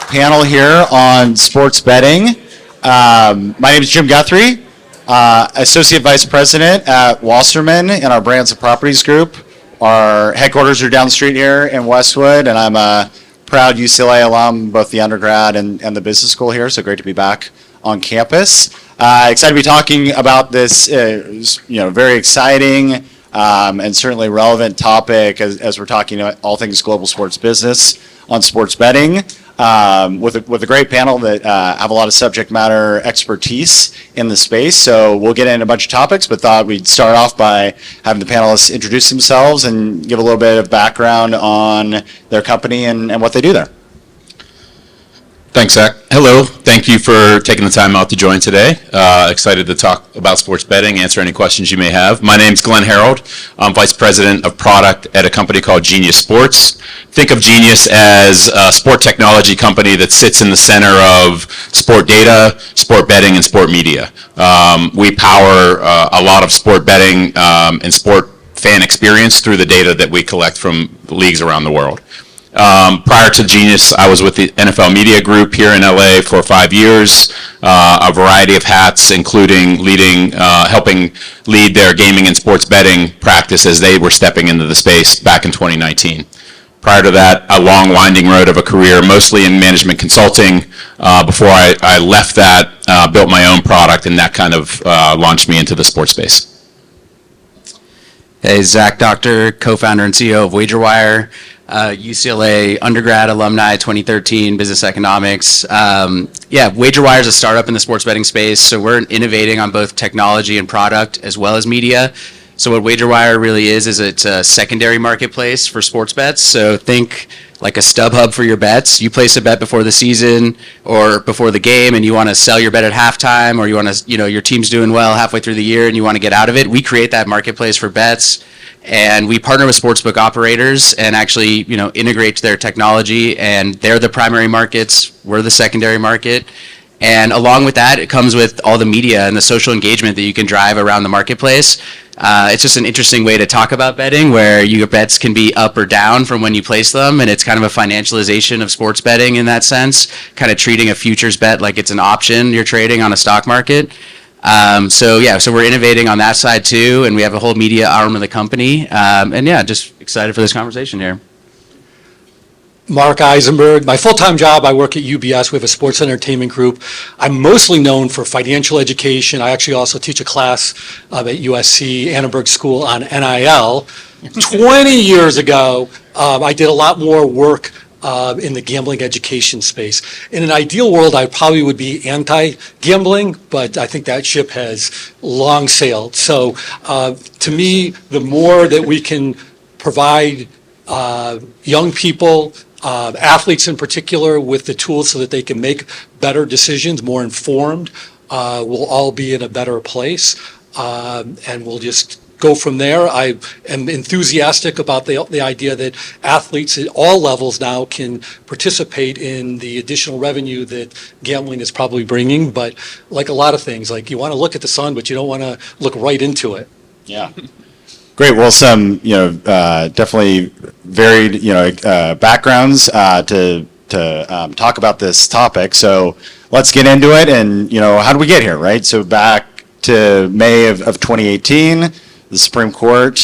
Panel here on sports betting. My name is Jim Guthrie, Associate Vice President at Wasserman in our Brands and Properties Group. Our headquarters are down the street here in Westwood, and I'm a proud UCLA alum, both the undergrad and the business school here, so great to be back on campus. Excited to be talking about this very exciting and certainly relevant topic as we're talking about all things global sports business on sports betting. With a great panel that have a lot of subject matter expertise in the space. So we'll get into a bunch of topics, but thought we'd start off by having the panelists introduce themselves and give a little bit of background on their company and what they do there. Thanks, Zach. Hello. Thank you for taking the time out to join today. Excited to talk about sports betting, answer any questions you may have. My name's Glenn Harold. I'm Vice President of Product at a company called Genius Sports. Think of Genius as a sport technology company that sits in the center of sport data, sport betting, and sport media. We power a lot of sport betting and sport fan experience through the data that we collect from leagues around the world. Prior to Genius, I was with the NFL Media Group here in LA for 5 years, a variety of hats, including helping lead their gaming and sports betting practice as they were stepping into the space back in 2019. Prior to that, a long winding road of a career, mostly in management consulting. Before I left that, built my own product, and that kind of launched me into the sports space. Hey, Zach Doctor, co-founder and CEO of WagerWire. UCLA undergrad alumni, 2013, business economics. WagerWire is a startup in the sports betting space, so we're innovating on both technology and product as well as media. So what WagerWire really is it's a secondary marketplace for sports bets. So think like a StubHub for your bets. You place a bet before the season or before the game, and you want to sell your bet at halftime, or you want to, your team's doing well halfway through the year and you want to get out of it. We create that marketplace for bets. And we partner with sportsbook operators and actually, integrate their technology, and they're the primary markets, we're the secondary market. And along with that, it comes with all the media and the social engagement that you can drive around the marketplace. It's just an interesting way to talk about betting, where your bets can be up or down from when you place them, and it's kind of a financialization of sports betting in that sense, kind of treating a futures bet like it's an option you're trading on a stock market. So we're innovating on that side too, and we have a whole media arm of the company. Just excited for this conversation here. Mark Eisenberg. My full-time job, I work at UBS. We have a sports entertainment group. I'm mostly known for financial education. I actually also teach a class at USC Annenberg School on NIL. 20 years ago, I did a lot more work in the gambling education space. In an ideal world, I probably would be anti-gambling, but I think that ship has long sailed. So to me, the more that we can provide young people, athletes in particular, with the tools so that they can make better decisions, more informed, we'll all be in a better place. And we'll just go from there. I am enthusiastic about the idea that athletes at all levels now can participate in the additional revenue that gambling is probably bringing. But like a lot of things, like you want to look at the sun, but you don't want to look right into it. Yeah. Great. Well, some definitely varied backgrounds to talk about this topic. So let's get into it. And how did we get here, right? So back to May of 2018. The Supreme Court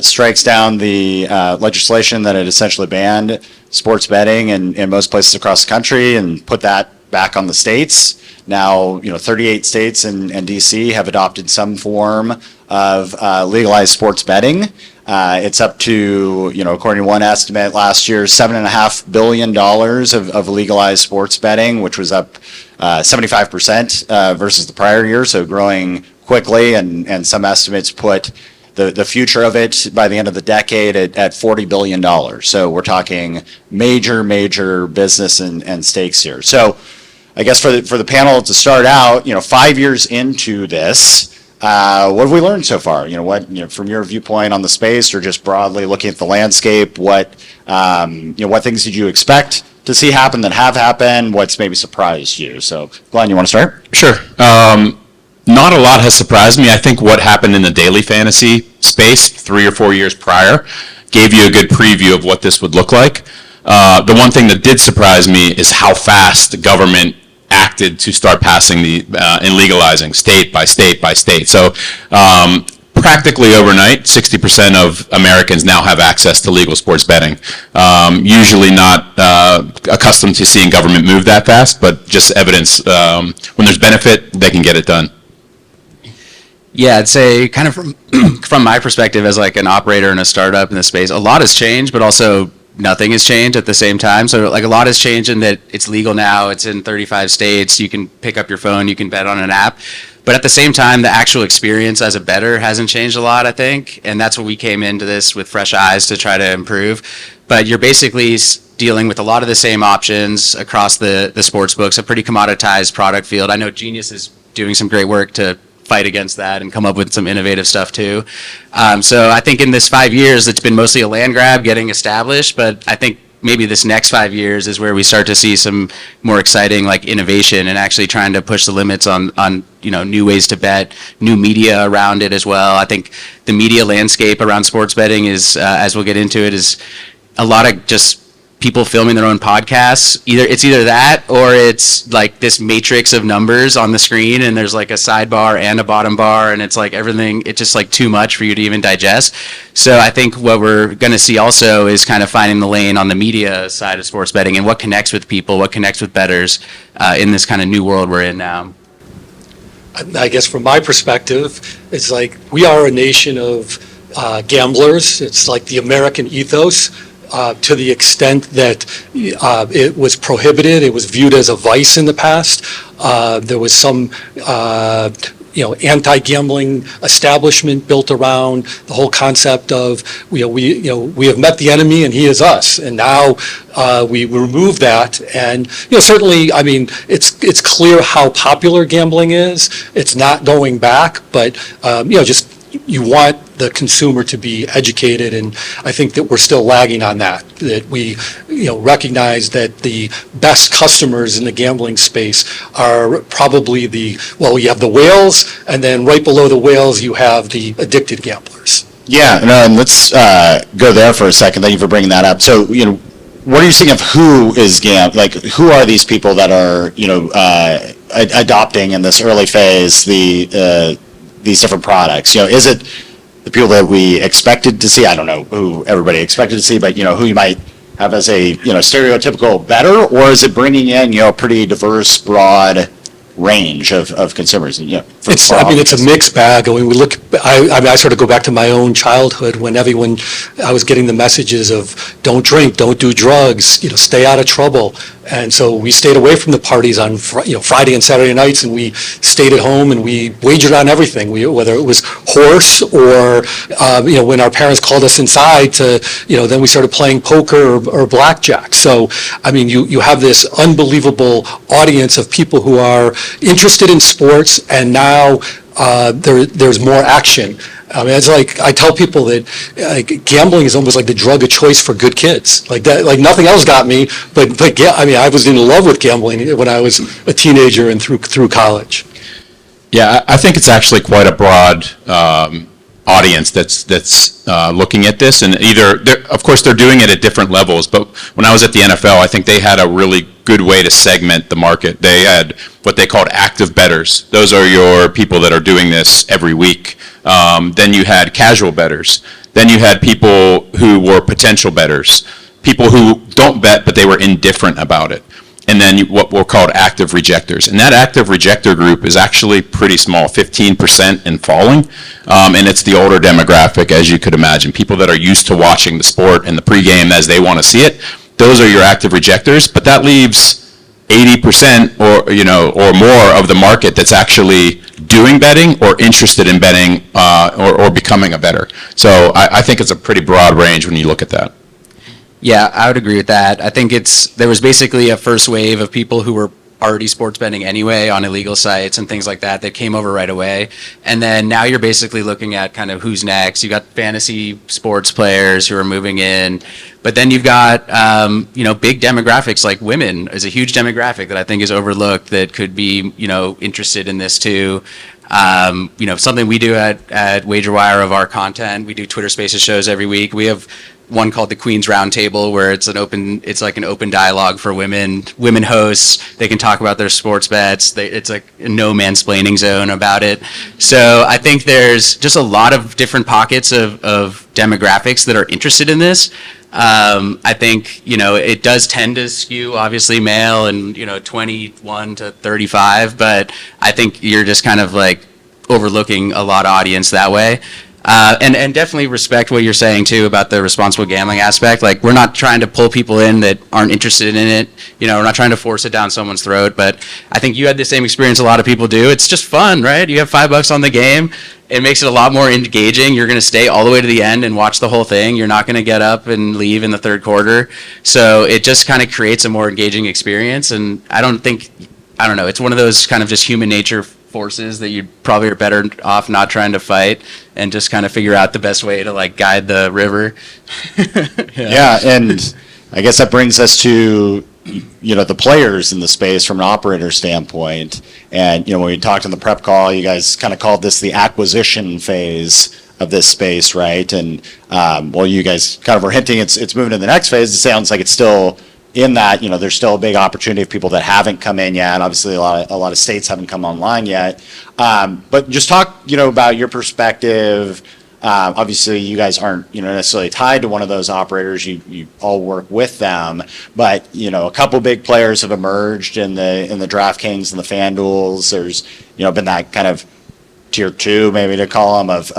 strikes down the legislation that had essentially banned sports betting in most places across the country and put that back on the states. Now, 38 states and DC have adopted some form of legalized sports betting. It's up to, according to one estimate last year, $7.5 billion of legalized sports betting, which was up 75% versus the prior year, so growing quickly, and some estimates put the future of it by the end of the decade at $40 billion. So we're talking major business and stakes here. So I guess for the panel to start out, 5 years into this, what have we learned so far? From your viewpoint on the space, or just broadly looking at the landscape, what things did you expect to see happen that have happened? What's maybe surprised you? So, Glenn, you want to start? Sure. Not a lot has surprised me. I think what happened in the daily fantasy space 3 or 4 years prior gave you a good preview of what this would look like. The one thing that did surprise me is how fast the government acted to start passing and legalizing state by state by state. So practically overnight, 60% of Americans now have access to legal sports betting. Usually not accustomed to seeing government move that fast, but just evidence when there's benefit, they can get it done. Yeah, I'd say kind of from my perspective as like an operator in a startup in the space, a lot has changed, but also nothing has changed at the same time. So like a lot has changed in that it's legal now, it's in 35 states, you can pick up your phone, you can bet on an app. But at the same time, the actual experience as a bettor hasn't changed a lot, I think. And that's what we came into this with fresh eyes to try to improve. But you're basically dealing with a lot of the same options across the sports books, a pretty commoditized product field. I know Genius is doing some great work to fight against that and come up with some innovative stuff too. So I think in this 5 years, it's been mostly a land grab getting established, but I think maybe this next 5 years is where we start to see some more exciting like innovation and actually trying to push the limits on new ways to bet, new media around it as well. I think the media landscape around sports betting is, as we'll get into it, is a lot of just people filming their own podcasts. It's either that or it's like this matrix of numbers on the screen and there's like a sidebar and a bottom bar and it's like everything, it's just like too much for you to even digest. So I think what we're going to see also is kind of finding the lane on the media side of sports betting and what connects with people, what connects with bettors in this kind of new world we're in now. I guess from my perspective, it's like we are a nation of gamblers. It's like the American ethos. To the extent that it was prohibited, it was viewed as a vice in the past. There was some, anti-gambling establishment built around the whole concept of, we have met the enemy and he is us. And now we remove that. And, certainly, I mean, it's clear how popular gambling is. It's not going back, but, you want the consumer to be educated, and I think that we're still lagging on that we, recognize that the best customers in the gambling space are probably you have the whales, and then right below the whales, you have the addicted gamblers. Yeah, and let's go there for a second. Thank you for bringing that up. So, what are you seeing of who is who are these people that are, adopting in this early phase these different products? Is it the people that we expected to see? I don't know who everybody expected to see, but who you might have as a stereotypical bettor, or is it bringing in a pretty diverse, broad range of consumers? It's a mixed bag. When we look, I sort of go back to my own childhood when I was getting the messages of don't drink, don't do drugs, stay out of trouble. And so we stayed away from the parties on Friday and Saturday nights, and we stayed at home and we wagered on everything. Whether it was horse or when our parents called us inside to then we started playing poker or blackjack. So I mean you have this unbelievable audience of people who are interested in sports, and now there's more action. I mean, it's like I tell people that gambling is almost like the drug of choice for good kids. Like that, like nothing else got me. But I mean, I was in love with gambling when I was a teenager and through college. Yeah, I think it's actually quite a broad audience that's looking at this, and of course they're doing it at different levels. But when I was at the NFL, I think they had a really good way to segment the market. They had what they called active bettors. Those are your people that are doing this every week. Then you had casual bettors. Then you had people who were potential bettors, people who don't bet but they were indifferent about it. And then what were called active rejectors. And that active rejector group is actually pretty small, 15% and falling. And it's the older demographic, as you could imagine, people that are used to watching the sport and the pregame as they want to see it. Those are your active rejectors, but that leaves 80% or more of the market that's actually doing betting or interested in betting or becoming a bettor. So I think it's a pretty broad range when you look at that. Yeah, I would agree with that. I think there was basically a first wave of people who were already sports betting anyway on illegal sites and things like that. They came over right away. And then now you're basically looking at kind of who's next. You got fantasy sports players who are moving in, but then you've got, big demographics like women is a huge demographic that I think is overlooked that could be, interested in this too. Something we do at WagerWire of our content, we do Twitter Spaces shows every week. We have one called the Queen's Roundtable, where it's like an open dialogue for women hosts. They can talk about their sports bets. It's like a no mansplaining zone about it. So I think there's just a lot of different pockets of demographics that are interested in this. I think, it does tend to skew obviously male and, 21 to 35, but I think you're just kind of like overlooking a lot of audience that way. And definitely respect what you're saying too about the responsible gambling aspect. Like, we're not trying to pull people in that aren't interested in it. We're not trying to force it down someone's throat, but I think you had the same experience a lot of people do. It's just fun, right? You have $5 on the game. It makes it a lot more engaging. You're going to stay all the way to the end and watch the whole thing. You're not going to get up and leave in the third quarter. So it just kind of creates a more engaging experience. And I don't know, it's one of those kind of just human nature forces that you probably are better off not trying to fight and just kind of figure out the best way to like guide the river. Yeah, and I guess that brings us to the players in the space from an operator standpoint. And when we talked in the prep call, you guys kind of called this the acquisition phase of this space, right? And you guys kind of were hinting it's moving to the next phase. It sounds like it's still in that, there's still a big opportunity of people that haven't come in yet. Obviously, a lot of states haven't come online yet. But just talk, about your perspective. Obviously, you guys aren't, necessarily tied to one of those operators. You all work with them, but a couple big players have emerged in the DraftKings and the FanDuels. There's, been that kind of tier two, maybe to call them, of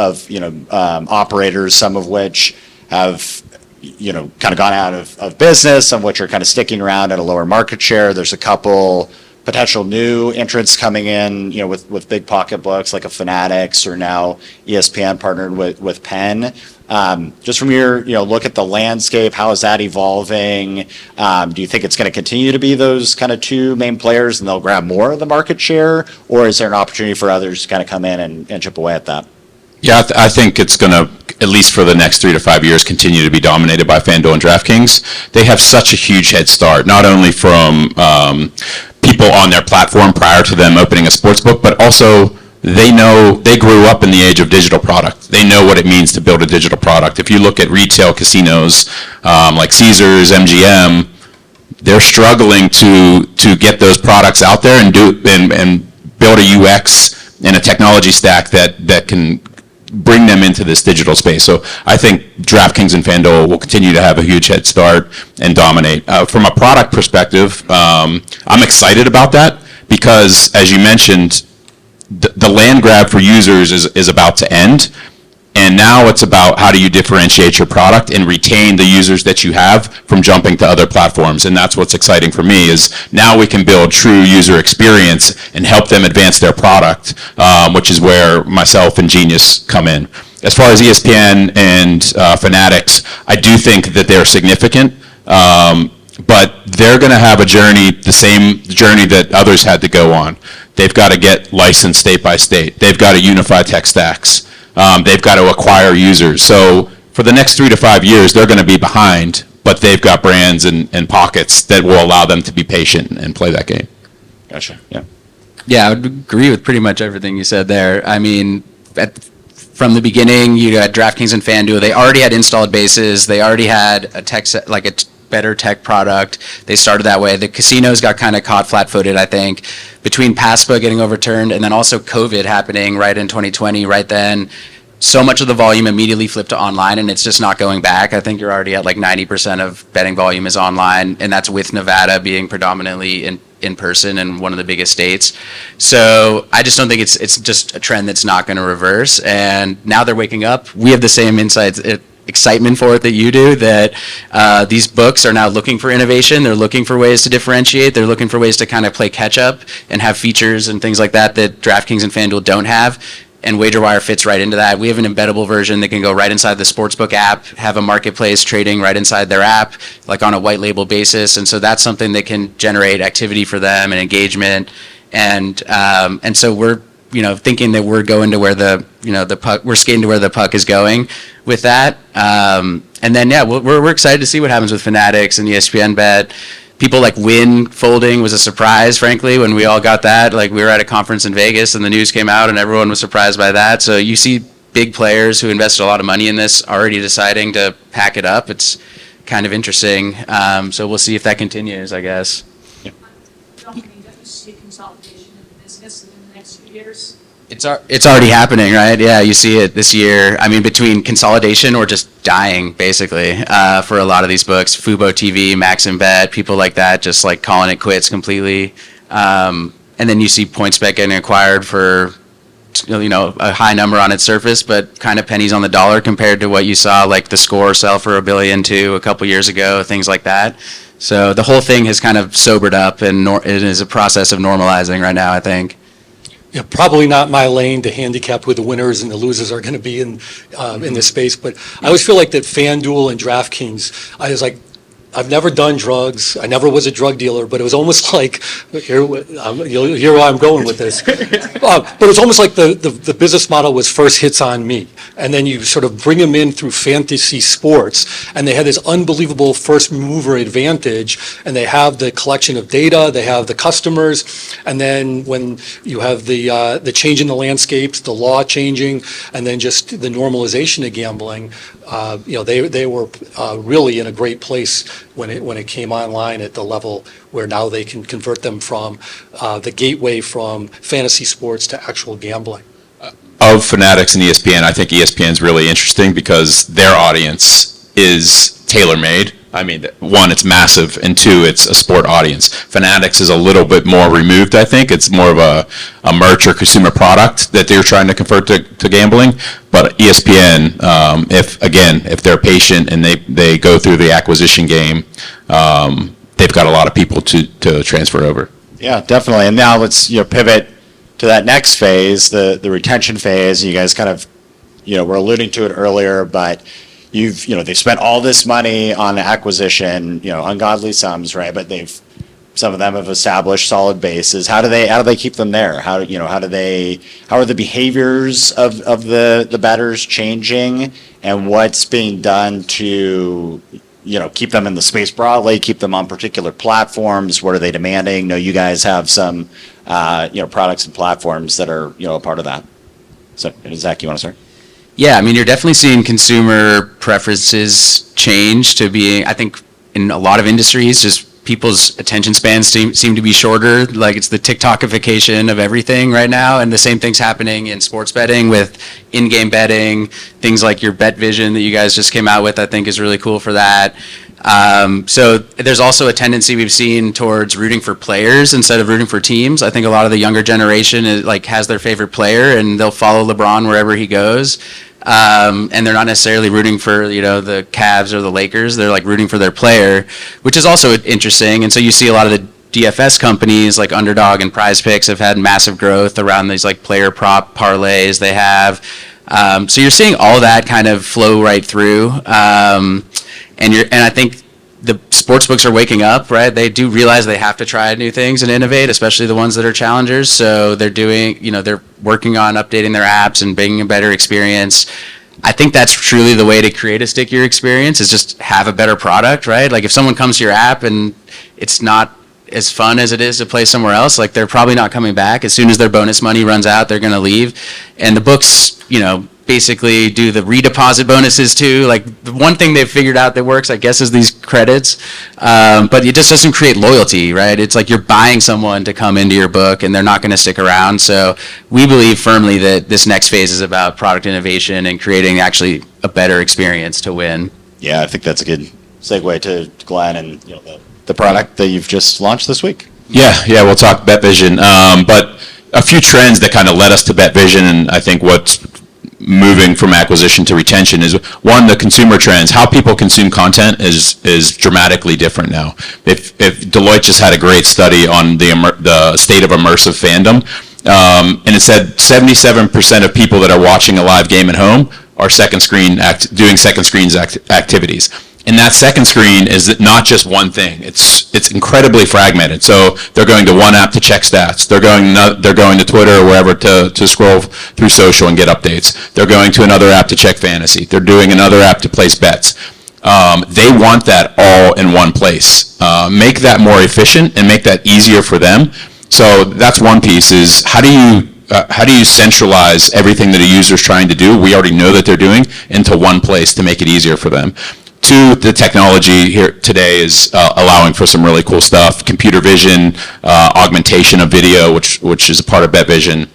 operators, some of which have kind of gone out of business, some of which are kind of sticking around at a lower market share. There's a couple potential new entrants coming in, with big pocketbooks like a Fanatics, or now ESPN partnered with Penn. Just from your, look at the landscape, how is that evolving? Do you think it's going to continue to be those kind of two main players and they'll grab more of the market share? Or is there an opportunity for others to kind of come in and chip away at that? Yeah, I think it's going to, at least for the next 3 to 5 years, continue to be dominated by FanDuel and DraftKings. They have such a huge head start, not only from people on their platform prior to them opening a sportsbook, but also they grew up in the age of digital product. They know what it means to build a digital product. If you look at retail casinos like Caesars, MGM, they're struggling to get those products out there and build a UX and a technology stack that can bring them into this digital space. So I think DraftKings and FanDuel will continue to have a huge head start and dominate. From a product perspective, I'm excited about that because, as you mentioned, the land grab for users is about to end. And now it's about how do you differentiate your product and retain the users that you have from jumping to other platforms. And that's what's exciting for me, is now we can build true user experience and help them advance their product, which is where myself and Genius come in. As far as ESPN and Fanatics, I do think that they're significant, but they're going to have a journey, the same journey that others had to go on. They've got to get licensed state by state. They've got to unify tech stacks. They've got to acquire users. So for the next 3 to 5 years, they're going to be behind, but they've got brands and pockets that will allow them to be patient and play that game. Gotcha. Yeah. Yeah, I would agree with pretty much everything you said there. I mean, from the beginning, you had DraftKings and FanDuel. They already had installed bases. They already had a tech set, like a better tech product. They started that way. The casinos got kind of caught flat-footed, I think, between PASPA getting overturned and then also COVID happening right in 2020. Right then, so much of the volume immediately flipped to online, and it's just not going back. I think you're already at like 90% of betting volume is online, and that's with Nevada being predominantly in person in one of the biggest states. So I just don't think it's just a trend that's not going to reverse. And now they're waking up. We have the same excitement for it that you do, that these books are now looking for innovation. They're looking for ways to differentiate. They're looking for ways to kind of play catch up and have features and things like that DraftKings and FanDuel don't have. and WagerWire fits right into that. We have an embeddable version that can go right inside the sportsbook app, have a marketplace trading right inside their app, like on a white label basis. And so that's something that can generate activity for them and engagement. And so we're, thinking that we're going to where the puck, we're skating to where the puck is going with that. And then, we're excited to see what happens with Fanatics and ESPN Bet. People like Win folding was a surprise, frankly, when we all got that. Like, we were at a conference in Vegas and the news came out and everyone was surprised by that. So you see big players who invested a lot of money in this already deciding to pack it up. It's kind of interesting. So we'll see if that continues, I guess. Don't you definitely see consolidation in the business in the next few years? It's already happening, right? Yeah, you see it this year. I mean, between consolidation or just dying, basically, for a lot of these books, Fubo TV, Max and Bet, people like that, just like calling it quits completely. And then you see PointsBet getting acquired for, a high number on its surface, but kind of pennies on the dollar compared to what you saw, like the Score sell for $1 billion a couple years ago, things like that. So the whole thing has kind of sobered up, and it is a process of normalizing right now, I think. Yeah, probably not my lane to handicap who the winners and the losers are going to be in this space, but I always feel like that FanDuel and DraftKings, I was like, I've never done drugs. I never was a drug dealer, but it was almost like, you'll hear where I'm going with this. But it was almost like the business model was first hits on me. And then you sort of bring them in through fantasy sports, and they had this unbelievable first mover advantage, and they have the collection of data, they have the customers, and then when you have the change in the landscapes, the law changing, and then just the normalization of gambling, they were really in a great place when it came online at the level where now they can convert them from the gateway from fantasy sports to actual gambling. Of Fanatics and ESPN, I think ESPN is really interesting because their audience is tailor-made. I mean, one, it's massive, and two, it's a sport audience. Fanatics is a little bit more removed, I think. It's more of a merch or consumer product that they're trying to convert to gambling. But ESPN, if they're patient and they go through the acquisition game, they've got a lot of people to transfer over. Yeah, definitely. And now let's pivot to that next phase, the retention phase. You guys kind of were alluding to it earlier, but they've spent all this money on acquisition, ungodly sums, right? But some of them have established solid bases. How do they keep them there? How are the behaviors of the bettors changing, and what's being done to keep them in the space broadly, keep them on particular platforms? What are they demanding? You guys have some products and platforms that are a part of that. So, Zach, you want to start? Yeah, I mean, you're definitely seeing consumer preferences change to being, I think, in a lot of industries, just people's attention spans seem to be shorter. Like, it's the TikTokification of everything right now, and the same thing's happening in sports betting with in-game betting. Things like your Bet Vision that you guys just came out with, I think, is really cool for that. So there's also a tendency we've seen towards rooting for players instead of rooting for teams. I think a lot of the younger generation has their favorite player, and they'll follow LeBron wherever he goes. And they're not necessarily rooting for, the Cavs or the Lakers. They're rooting for their player, which is also interesting. And so you see a lot of the DFS companies like Underdog and Prize Picks have had massive growth around these player prop parlays they have. So you're seeing all that kind of flow right through. And I think the sports books are waking up, right? They do realize they have to try new things and innovate, especially the ones that are challengers. So they're doing, they're working on updating their apps and bringing a better experience. I think that's truly the way to create a stickier experience, is just have a better product, right? Like, if someone comes to your app and it's not as fun as it is to play somewhere else, they're probably not coming back. As soon as their bonus money runs out, they're going to leave. And the books, basically do the redeposit bonuses too. The one thing they've figured out that works, I guess, is these credits. But it just doesn't create loyalty, right? It's like you're buying someone to come into your book and they're not going to stick around. So we believe firmly that this next phase is about product innovation and creating actually a better experience to win. Yeah, I think that's a good segue to Glenn and the product that you've just launched this week. Yeah, we'll talk Bet Vision. But a few trends that kind of led us to Bet Vision, and I think what's moving from acquisition to retention is, one, the consumer trends. How people consume content is dramatically different now. If Deloitte just had a great study on the state of immersive fandom, And it said 77% of people that are watching a live game at home are doing second screen activities. And that second screen is not just one thing. It's incredibly fragmented. So they're going to one app to check stats. They're going to Twitter or wherever to scroll through social and get updates. They're going to another app to check fantasy. They're doing another app to place bets. They want that all in one place. Make that more efficient and make that easier for them. So that's one piece is how do you centralize everything that a user is trying to do, we already know that they're doing, into one place to make it easier for them. Two, the technology here today is allowing for some really cool stuff. Computer vision, augmentation of video, which is a part of BetVision.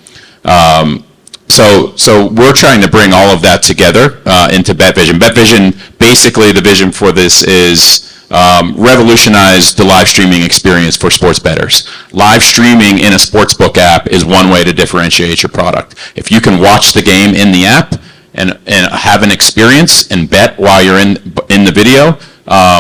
So we're trying to bring all of that together into BetVision. BetVision, basically the vision for this is revolutionize the live streaming experience for sports bettors. Live streaming in a sportsbook app is one way to differentiate your product. If you can watch the game in the app and have an experience and bet while you're in the video,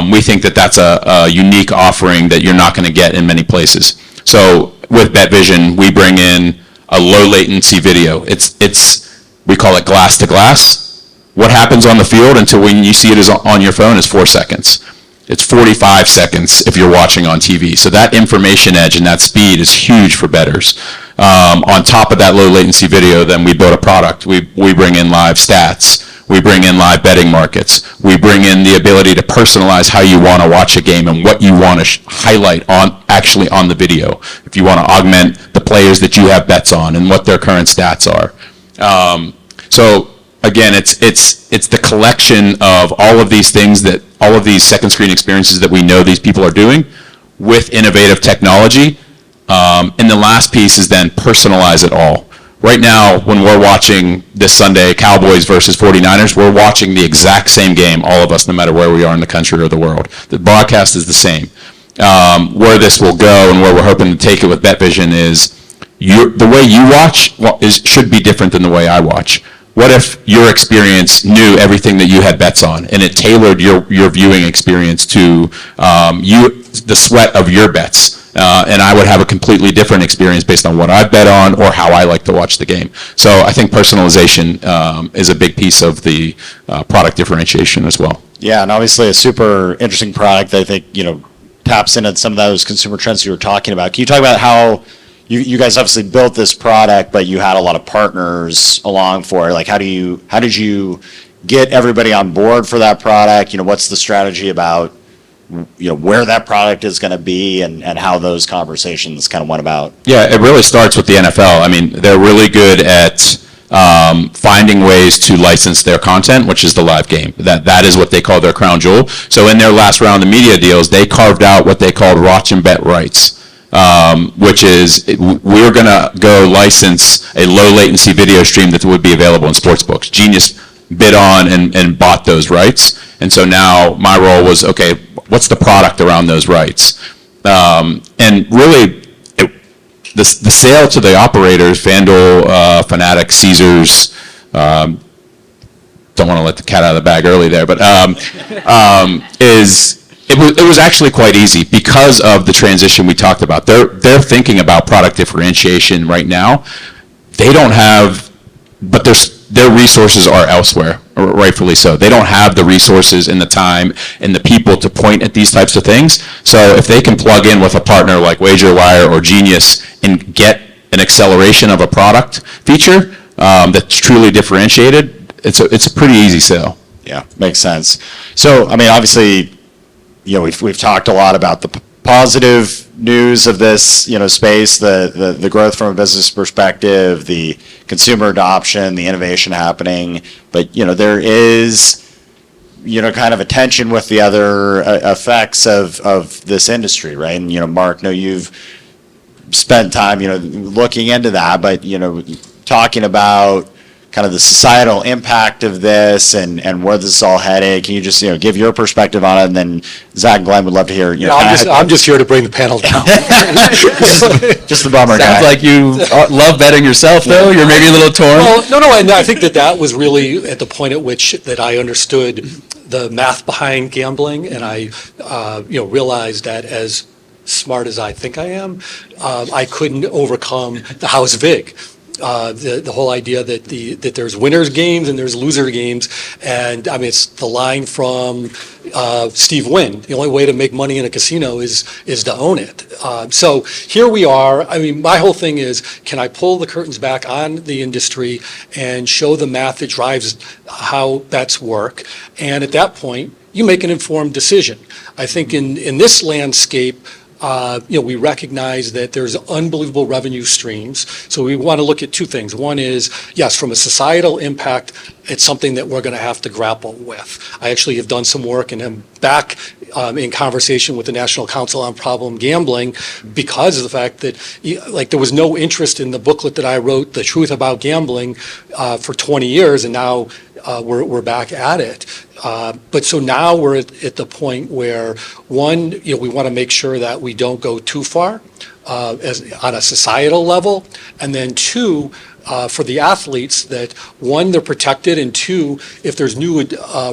we think that that's a unique offering that you're not going to get in many places. So with BetVision, we bring in a low latency video. We call it glass to glass. What happens on the field until when you see it on your phone is 4 seconds. It's 45 seconds if you're watching on TV. So that information edge and that speed is huge for bettors. On top of that low latency video, then we build a product. We bring in live stats. We bring in live betting markets. We bring in the ability to personalize how you want to watch a game and what you want to highlight actually on the video. If you want to augment the players that you have bets on and what their current stats are. So again, it's the collection of all of these things all of these second screen experiences that we know these people are doing with innovative technology. And the last piece is then personalize it all. Right now, when we're watching this Sunday, Cowboys versus 49ers, we're watching the exact same game, all of us, no matter where we are in the country or the world. The broadcast is the same. Where this will go and where we're hoping to take it with BetVision is the way you watch should be different than the way I watch. What if your experience knew everything that you had bets on and it tailored your viewing experience to the sweat of your bets? And I would have a completely different experience based on what I've bet on or how I like to watch the game. So I think personalization is a big piece of the product differentiation as well. Yeah, and obviously a super interesting product that I think, taps into some of those consumer trends you were talking about. Can you talk about how you guys obviously built this product, but you had a lot of partners along for it? Like, how did you get everybody on board for that product? What's the strategy about, where that product is going to be and how those conversations kind of went about? Yeah, it really starts with the NFL. I mean, they're really good at finding ways to license their content, which is the live game. That is what they call their crown jewel. So in their last round of media deals, they carved out what they called watch and bet rights. Which is we're going to go license a low latency video stream that would be available in sportsbooks. Genius bid on and bought those rights. And so now my role was, okay, what's the product around those rights? And really, the sale to the operators, FanDuel, Fanatics, Caesars, don't want to let the cat out of the bag early there, but it was actually quite easy because of the transition we talked about. They're thinking about product differentiation right now. They don't have, but their resources are elsewhere, rightfully so. They don't have the resources and the time and the people to point at these types of things. So if they can plug in with a partner like WagerWire or Genius and get an acceleration of a product feature that's truly differentiated, it's a pretty easy sale. Yeah, makes sense. So, I mean, obviously, we've talked a lot about the positive news of this, space, the growth from a business perspective, the consumer adoption, the innovation happening. But, there is, kind of a tension with the other effects of this industry, right? And, Mark, you've spent time, looking into that, but, talking about kind of the societal impact of this and where this is all headed. Can you just, give your perspective on it? And then Zach and Glenn would love to hear. I'm just here to bring the panel down. just the bummer guy. Sounds like you love betting yourself, though. You're maybe a little torn. Well, no, and I think that was really at the point at which that I understood the math behind gambling, and I, realized that as smart as I think I am, I couldn't overcome the house vig. The whole idea that there's winners games and there's loser games, and I mean it's the line from Steve Wynn. The only way to make money in a casino is to own it. So here we are. I mean, my whole thing is, can I pull the curtains back on the industry and show the math that drives how bets work? And at that point, you make an informed decision. I think in this landscape, we recognize that there's unbelievable revenue streams. So we want to look at two things. One is, yes, from a societal impact, it's something that we're going to have to grapple with. I actually have done some work and am back in conversation with the National Council on Problem Gambling because of the fact that there was no interest in the booklet that I wrote, The Truth About Gambling, for 20 years, and now we're back at it. But so now we're at the point where, one, we want to make sure that we don't go too far on a societal level, and then two, for the athletes, that one, they're protected, and two, if there's new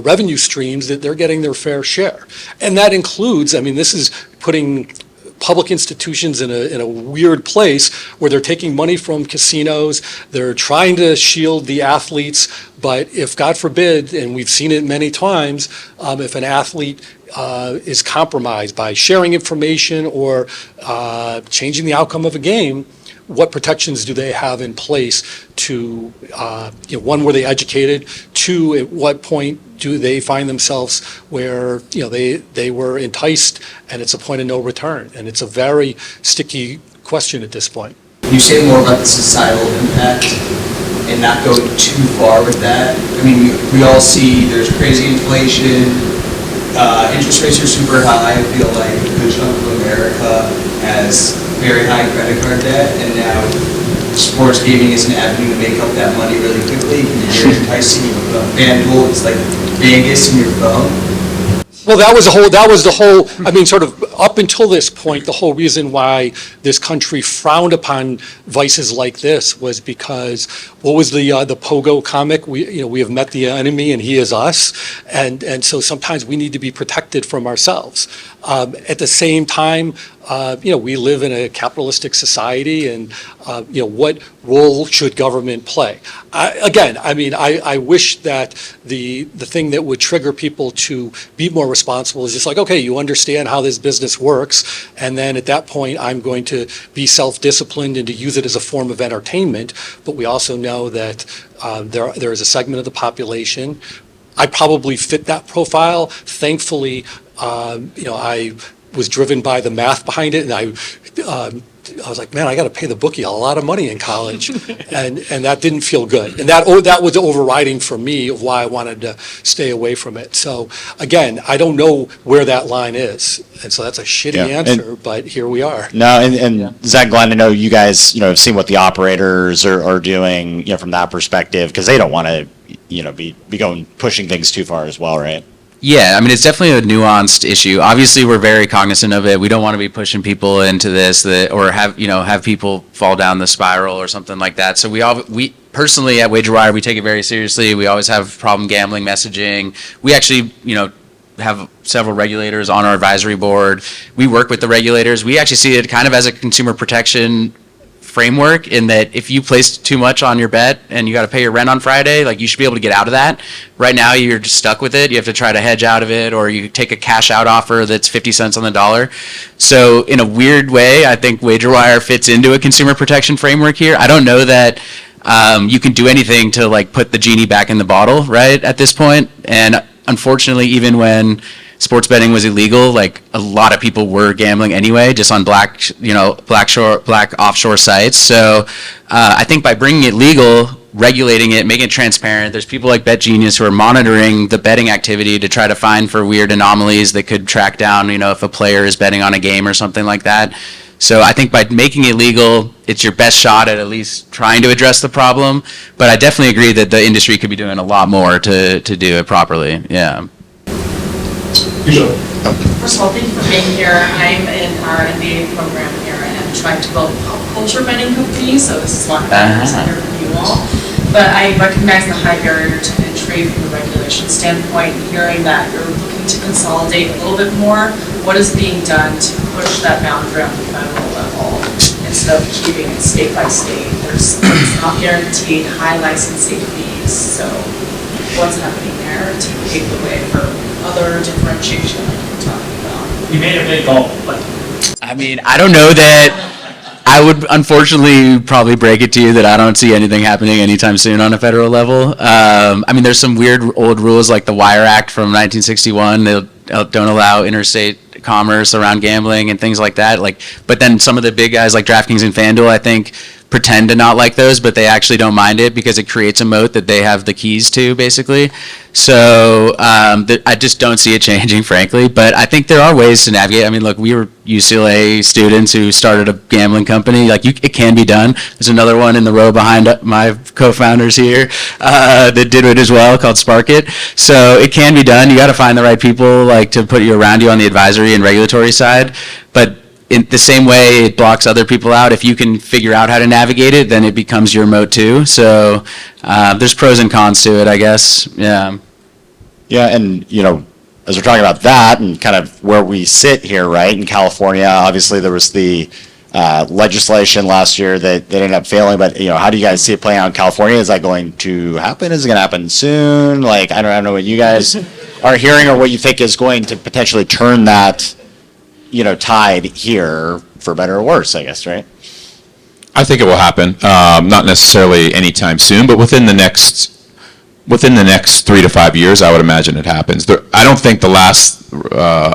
revenue streams, that they're getting their fair share. And that includes, I mean, this is putting public institutions in a weird place where they're taking money from casinos, they're trying to shield the athletes, but if, God forbid, and we've seen it many times, if an athlete is compromised by sharing information or changing the outcome of a game, what protections do they have in place to, one, were they educated? Two, at what point do they find themselves where, they were enticed and it's a point of no return? And it's a very sticky question at this point. Can you say more about the societal impact and not go too far with that? I mean, we all see there's crazy inflation, interest rates are super high. I feel like a good chunk of America has very high credit card debt, and now sports gaming is an avenue to make up that money really quickly. You're enticing with FanDuel. It's like Vegas in your phone. Well, that was the whole, I mean, sort of up until this point, the whole reason why this country frowned upon vices like this was because, what was the Pogo comic? We have met the enemy and he is us. And so sometimes we need to be protected from ourselves. At the same time, we live in a capitalistic society, and what role should government play? I wish that the thing that would trigger people to be more responsible is just like, okay, you understand how this business works, and then at that point, I'm going to be self-disciplined and to use it as a form of entertainment. But we also know that there is a segment of the population. I probably fit that profile. Thankfully, I was driven by the math behind it, and I was like, man, I got to pay the bookie a lot of money in college, and that didn't feel good, and that was overriding for me of why I wanted to stay away from it. So again, I don't know where that line is, and so that's a shitty answer, but here we are. No, and Zach, Glenn, I know you guys, have seen what the operators are doing, from that perspective, because they don't want to, be pushing things too far as well, right? Yeah, I mean, it's definitely a nuanced issue. Obviously, we're very cognizant of it. We don't want to be pushing people into this or have people fall down the spiral or something like that. So we personally at WagerWire, we take it very seriously. We always have problem gambling messaging. We actually, have several regulators on our advisory board. We work with the regulators. We actually see it kind of as a consumer protection framework, in that if you place too much on your bet and you got to pay your rent on Friday, like, you should be able to get out of that. Right now, you're just stuck with it. You have to try to hedge out of it, or you take a cash out offer that's 50 cents on the dollar. So in a weird way, I think WagerWire fits into a consumer protection framework here. I don't know that you can do anything to put the genie back in the bottle, right, at this point. And unfortunately, even when sports betting was illegal, a lot of people were gambling anyway, just on black offshore sites. So I think by bringing it legal, regulating it, making it transparent, there's people like BetGenius who are monitoring the betting activity to try to find for weird anomalies that could track down, if a player is betting on a game or something like that. So I think by making it legal, it's your best shot at least trying to address the problem. But I definitely agree that the industry could be doing a lot more to do it properly. Yeah. First of all, thank you for being here. I'm in our MBA program here and trying to build pop culture betting companies, so this is one under you all. But I recognize the high barrier to entry from the regulation standpoint. Hearing that you're looking to consolidate a little bit more, what is being done to push that boundary on the federal level instead of keeping it state by state. It's not guaranteed high licensing fees, so what's happening there to pave the way for other differentiation like we're talking about? You made a big goal, but I mean, I don't know that. I would unfortunately probably break it to you that I don't see anything happening anytime soon on a federal level. I mean, there's some weird old rules like the Wire Act from 1961. They don't allow interstate commerce around gambling and things like that. But then some of the big guys like DraftKings and FanDuel, I think, pretend to not like those, but they actually don't mind it because it creates a moat that they have the keys to, basically. So I just don't see it changing, frankly. But I think there are ways to navigate. I mean, look, we were UCLA students who started a gambling company. It can be done. There's another one in the row behind my co-founders here that did it as well, called Spark It. So it can be done. You got to find the right people to put you around you on the advisory and regulatory side. But in the same way it blocks other people out, if you can figure out how to navigate it, then it becomes your moat too. So there's pros and cons to it, I guess. Yeah. Yeah, and as we're talking about that and kind of where we sit here, right, in California, obviously there was the legislation last year that ended up failing, but how do you guys see it playing out in California? Is that going to happen? Is it going to happen soon? I don't know what you guys are hearing or what you think is going to potentially turn that tide here, for better or worse, I guess, right? I think it will happen. Not necessarily anytime soon, but within the next 3 to 5 years, I would imagine it happens. I don't think the last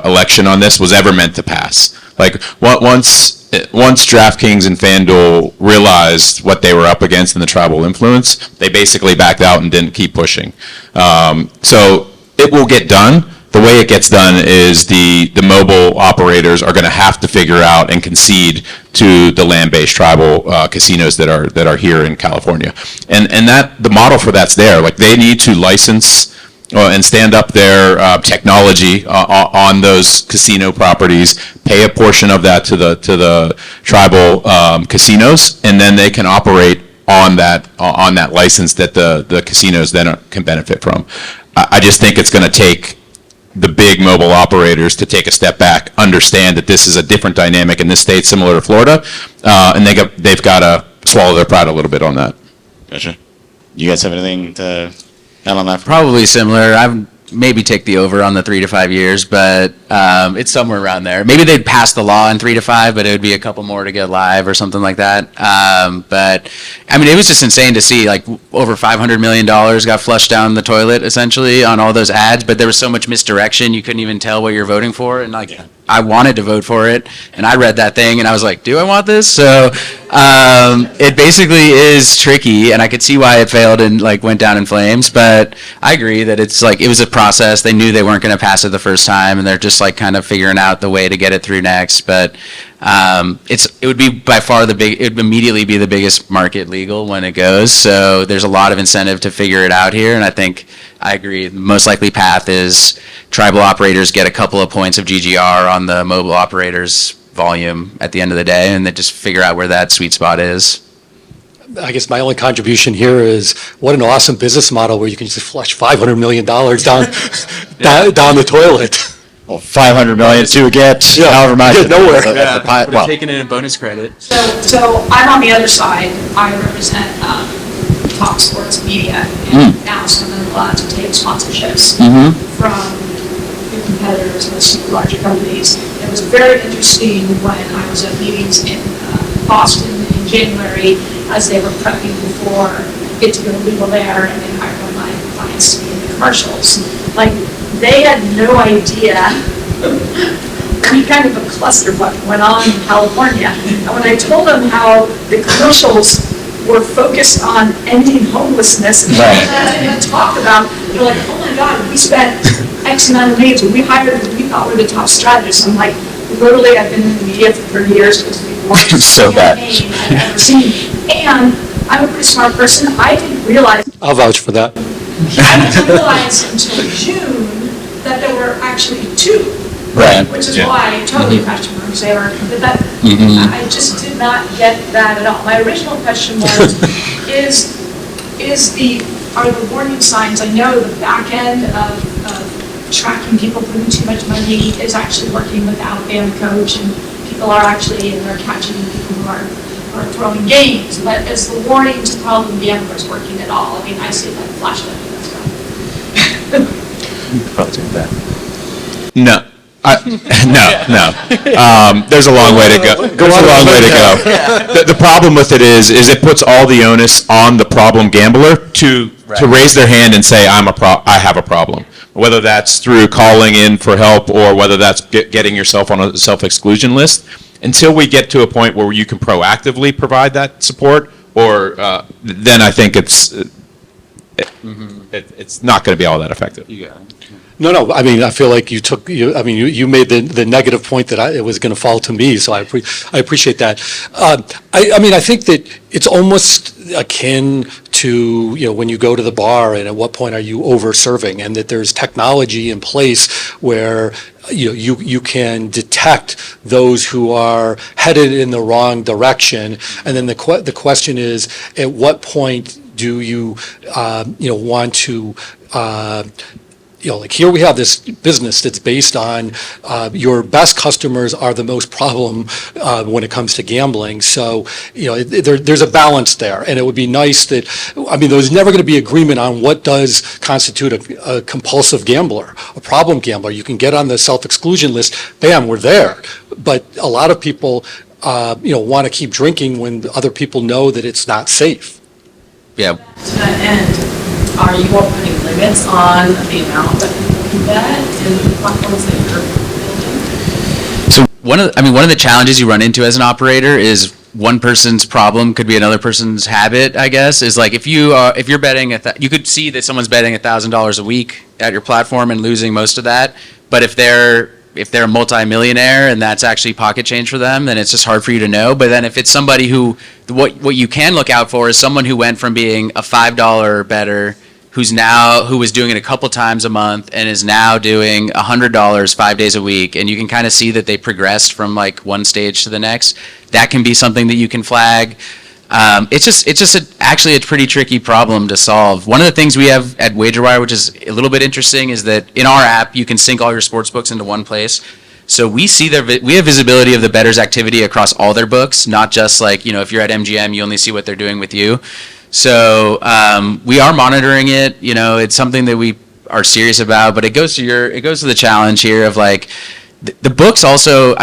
election on this was ever meant to pass. Once DraftKings and FanDuel realized what they were up against in the tribal influence, they basically backed out and didn't keep pushing. So it will get done. The way it gets done is the mobile operators are going to have to figure out and concede to the land-based tribal casinos that are here in California, and that the model for that's there. They need to license and stand up their technology on those casino properties, pay a portion of that to the tribal casinos, and then they can operate on that license that the casinos then can benefit from. I just think it's going to take the big mobile operators to take a step back, understand that this is a different dynamic in this state, similar to Florida, and they've got to swallow their pride a little bit on that. Gotcha. You guys have anything to add on that? Probably similar. I would maybe take the over on the 3 to 5 years, but it's somewhere around there. Maybe they'd pass the law in 3 to 5, but it would be a couple more to get live or something like that. But I mean, it was just insane to see over $500 million got flushed down the toilet essentially on all those ads, but there was so much misdirection you couldn't even tell what you're voting for. And I wanted to vote for it, and I read that thing and I was like, do I want this? So it basically is tricky, and I could see why it failed and went down in flames. But I agree that it's it was a process. They knew they weren't going to pass it the first time, and they're just kind of figuring out the way to get it through next. But it would be by far it would immediately be the biggest market legal when it goes. So there's a lot of incentive to figure it out here, and I agree. The most likely path is tribal operators get a couple of points of GGR on the mobile operators' volume at the end of the day, and they just figure out where that sweet spot is. I guess my only contribution here is what an awesome business model where you can just flush $500 million down the toilet. Well, $500 million to get however much. Nowhere. They're taking it in bonus credit. So I'm on the other side. I represent Top Sports Media, and now some of them allowed to take sponsorships from your competitors and the larger companies. It was very interesting when I was at meetings in Boston in January as they were prepping for it to go legal there, and they hired one of my clients to be in the commercials. They had no idea any kind of a clusterfuck went on in California. And when I told them how the commercials were focused on ending homelessness and talk about, they're like, oh my God, we spent X amount of names, and we thought we were the top strategists. I'm like, literally, I've been in the media for 30 years. It was the worst So bad. campaign I've ever seen. And I'm a pretty smart person. I didn't realize. I'll vouch for that. I didn't realize until June that there were actually two. Right. Which is why I totally crashed my room saver. But I just did not get that at all. My original question was, are the warning signs? I know the back end of tracking people putting too much money is actually working with Outbound Coach and people are actually, they're catching people who are throwing games, but is the warning to problem gamblers working at all? I mean, I see that flash up. No. No. There's a long way to go. There's a long way to go. The problem with it is it puts all the onus on the problem gambler to raise their hand and say, I have a problem. Whether that's through calling in for help or whether that's getting yourself on a self-exclusion list. Until we get to a point where you can proactively provide that support, or then I think it's not going to be all that effective. No, I mean, I feel like you made the negative point that it was going to fall to me, so I appreciate that. I mean, I think that it's almost akin to, when you go to the bar and at what point are you over-serving, and that there's technology in place where, you can detect those who are headed in the wrong direction. And then the question is, at what point do you, want to, like here we have this business that's based on your best customers are the most problem when it comes to gambling. So, there's a balance there. And it would be nice that, there's never going to be agreement on what does constitute a compulsive gambler, a problem gambler. You can get on the self-exclusion list, bam, we're there. But a lot of people, want to keep drinking when other people know that it's not safe. Yeah. To that end, are you all putting limits on the amount that people can bet in the platforms that you're building? So one of the challenges you run into as an operator is one person's problem could be another person's habit, I guess, is like if you're betting you could see that someone's betting $1,000 a week at your platform and losing most of that, but if they're a multimillionaire and that's actually pocket change for them, then it's just hard for you to know. But then if it's somebody who, what you can look out for is someone who went from being a $5 bettor who was doing it a couple times a month and is now doing $100 5 days a week, and you can kind of see that they progressed from like one stage to the next. That can be something that you can flag. It's just actually a pretty tricky problem to solve. One of the things we have at WagerWire, which is a little bit interesting, is that in our app you can sync all your sports books into one place. So we have visibility of the bettor's activity across all their books, not just like, if you're at MGM, you only see what they're doing with you. So we are monitoring it. It's something that we are serious about, but it goes to the challenge here of like the books also.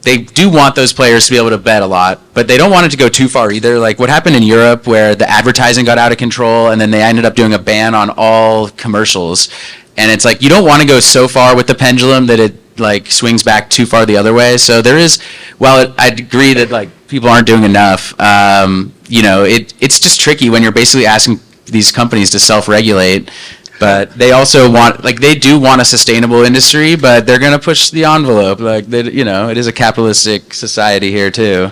They do want those players to be able to bet a lot, but they don't want it to go too far either. Like what happened in Europe where the advertising got out of control and then they ended up doing a ban on all commercials. And it's like, you don't want to go so far with the pendulum that it like swings back too far the other way. So there is, I'd agree that like people aren't doing enough. It's just tricky when you're basically asking these companies to self-regulate. But they also they do want a sustainable industry, but they're going to push the envelope. It is a capitalistic society here too.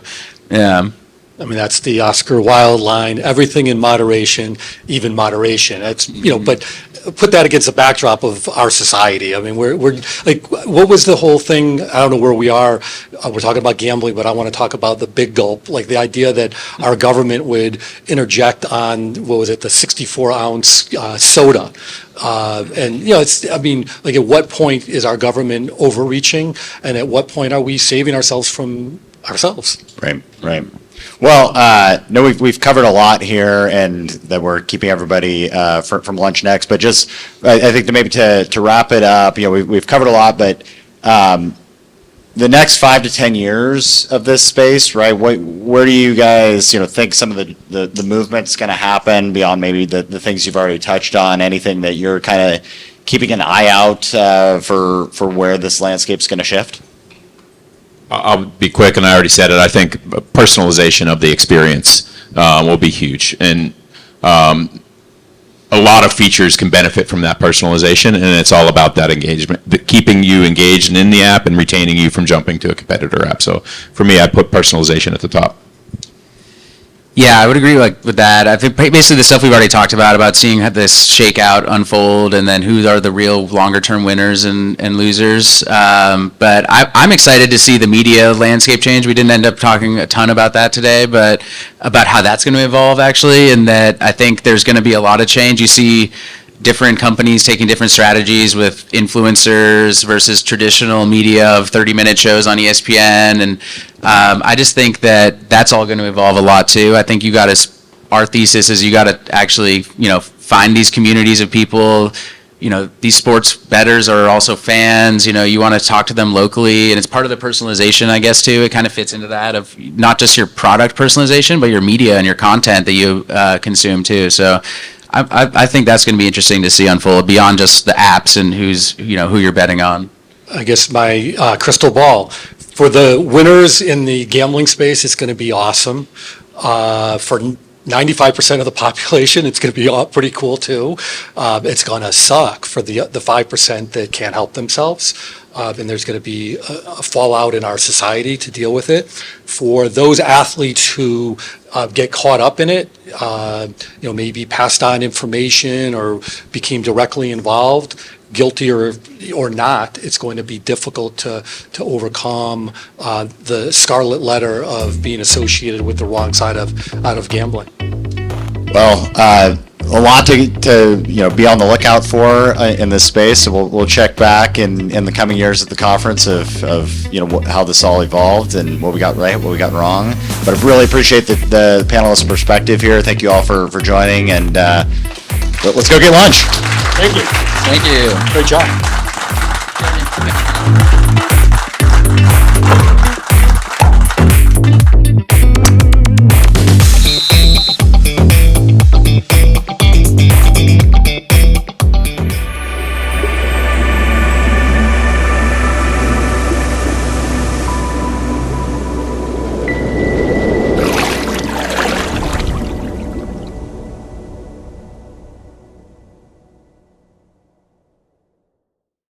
Yeah. That's the Oscar Wilde line, everything in moderation, even moderation. It's, but put that against the backdrop of our society. We're like, what was the whole thing? I don't know where we are. We're talking about gambling, but I want to talk about the big gulp, like the idea that our government would interject on, the 64-ounce soda. At what point is our government overreaching? And at what point are we saving ourselves from ourselves? Right. Well, no, we've covered a lot here, and that we're keeping everybody from lunch next. But just, I think to wrap it up, we've covered a lot. But the next 5 to 10 years of this space, right? Where do you guys, think some of the movement's going to happen beyond maybe the things you've already touched on? Anything that you're kind of keeping an eye out for where this landscape's going to shift? I'll be quick, and I already said it. I think personalization of the experience will be huge, and a lot of features can benefit from that personalization, and it's all about that engagement, keeping you engaged in the app and retaining you from jumping to a competitor app. So for me, I'd put personalization at the top. Yeah, I would agree with that. I think basically the stuff we've already talked about seeing this shakeout unfold and then who are the real longer-term winners and losers. But I'm excited to see the media landscape change. We didn't end up talking a ton about that today, but about how that's going to evolve, actually, and that I think there's going to be a lot of change. You see different companies taking different strategies with influencers versus traditional media of 30-minute shows on ESPN. And I just think that that's all going to evolve a lot too. I think our thesis is you got to actually, find these communities of people. These sports bettors are also fans. You want to talk to them locally, and it's part of the personalization, I guess, too. It kind of fits into that of not just your product personalization, but your media and your content that you consume too. So I think that's going to be interesting to see unfold beyond just the apps and who you're betting on. I guess my crystal ball. For the winners in the gambling space, it's going to be awesome. For 95% of the population, it's going to be pretty cool too. It's going to suck for the 5% that can't help themselves. And there's going to be a fallout in our society to deal with it. For those athletes who get caught up in it, maybe passed on information or became directly involved, guilty or not, it's going to be difficult to overcome the scarlet letter of being associated with the wrong side of gambling. Well, a lot to be on the lookout for in this space. So we'll check back in the coming years at the conference of how this all evolved and what we got right, what we got wrong. But I really appreciate the panelists' perspective here. Thank you all for joining, and let's go get lunch. Thank you. Thank you. Great job.